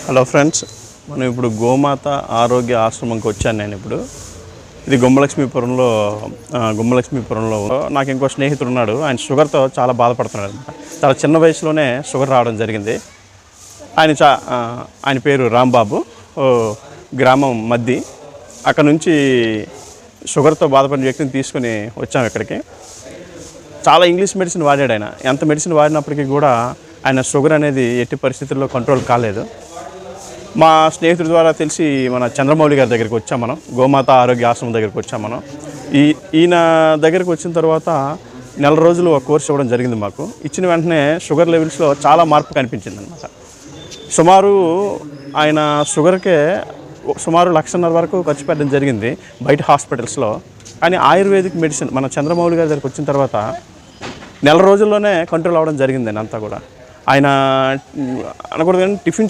Hello friends, మనం ఇప్పుడు గోమాత ఆరోగ్య ఆశ్రమంకి వచ్చాను. నేను ఇప్పుడు ఇది గుమ్మలక్ష్మీపురంలో నాకు ఇంకో స్నేహితుడు ఉన్నాడు. ఆయన షుగర్తో చాలా బాధపడుతున్నాడు అనమాట. చాలా చిన్న వయసులోనే షుగర్ రావడం జరిగింది. ఆయన పేరు రాంబాబు, గ్రామం మద్ది. అక్కడ నుంచి షుగర్తో బాధపడిన వ్యక్తిని తీసుకుని వచ్చాము ఇక్కడికి. చాలా ఇంగ్లీష్ మెడిసిన్ వాడాడు ఆయన. ఎంత మెడిసిన్ వాడినప్పటికీ కూడా ఆయన షుగర్ అనేది ఎట్టి పరిస్థితుల్లో కంట్రోల్ కాలేదు. మా స్నేహితుడి ద్వారా తెలిసి మన చంద్రమౌళి గారి దగ్గరికి వచ్చాం. మనం గోమాత ఆరోగ్య ఆశ్రమం దగ్గరికి వచ్చాం. మనం ఈయన దగ్గరికి వచ్చిన తర్వాత నెల రోజులు ఒక కోర్స్ ఇవ్వడం జరిగింది మాకు. ఇచ్చిన వెంటనే షుగర్ లెవెల్స్లో చాలా మార్పు కనిపించింది అనమాట. సుమారు ఆయన షుగర్కే సుమారు 1.5 లక్షల వరకు ఖర్చు పెట్టడం జరిగింది బయట హాస్పిటల్స్లో. కానీ ఆయుర్వేదిక్ మెడిసిన్ మన చంద్రమౌళి గారి దగ్గరికి వచ్చిన తర్వాత నెల రోజుల్లోనే కంట్రోల్ అవ్వడం జరిగింది అంతా కూడా. ఆయన అనకూడదు కానీ టిఫిన్